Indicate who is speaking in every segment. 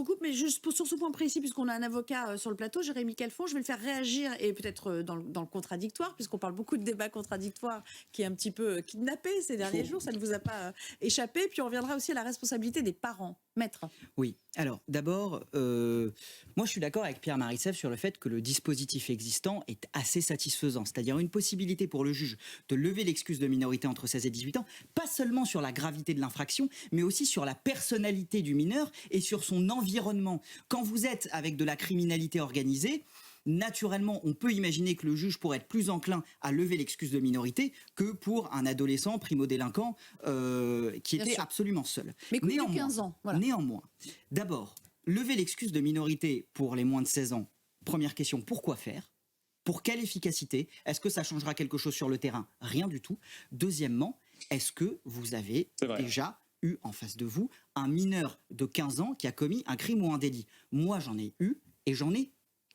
Speaker 1: coupe, mais juste sur ce point précis, puisqu'on a un avocat sur le plateau, Jérémy Calfon, je vais le faire réagir, et peut-être dans le contradictoire, puisqu'on parle beaucoup de débats contradictoires, qui est un petit peu kidnappé ces derniers jours, ça ne vous a pas échappé. Puis on reviendra aussi à la responsabilité des parents. Maître.
Speaker 2: Oui, alors d'abord, moi je suis d'accord avec Pierre Marissèvre sur le fait que le dispositif existant est assez satisfaisant, c'est-à-dire une possibilité pour le juge de lever l'excuse de minorité entre 16 et 18 ans, pas seulement sur la gravité de l'infraction, mais aussi sur la personnalité du mineur et sur son environnement. Quand vous êtes avec de la criminalité organisée, naturellement, on peut imaginer que le juge pourrait être plus enclin à lever l'excuse de minorité que pour un adolescent primo-délinquant qui était absolument seul.
Speaker 1: Mais néanmoins, 15 ans, voilà.
Speaker 2: Néanmoins, d'abord, lever l'excuse de minorité pour les moins de 16 ans, première question, pourquoi faire ? Pour quelle efficacité ? Est-ce que ça changera quelque chose sur le terrain ? Rien du tout. Deuxièmement, est-ce que vous avez déjà eu en face de vous un mineur de 15 ans qui a commis un crime ou un délit ? Moi, j'en ai eu et j'en ai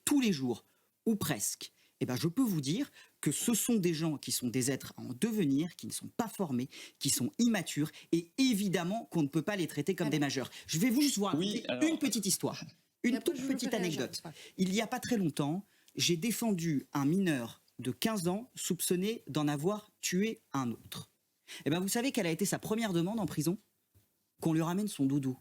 Speaker 2: tous les jours, ou presque. Eh ben, je peux vous dire que ce sont des gens qui sont des êtres en devenir, qui ne sont pas formés, qui sont immatures, et évidemment qu'on ne peut pas les traiter comme des majeurs. Je vais juste vous raconter une petite histoire, une toute petite anecdote. Il n'y a pas très longtemps, j'ai défendu un mineur de 15 ans soupçonné d'en avoir tué un autre. Eh ben, vous savez quelle a été sa première demande en prison ? Qu'on lui ramène son doudou.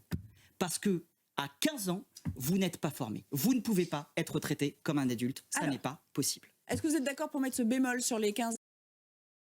Speaker 2: Parce que à 15 ans, vous n'êtes pas formé. Vous ne pouvez pas être traité comme un adulte. Ça n'est pas possible.
Speaker 1: Est-ce que vous êtes d'accord pour mettre ce bémol sur les 15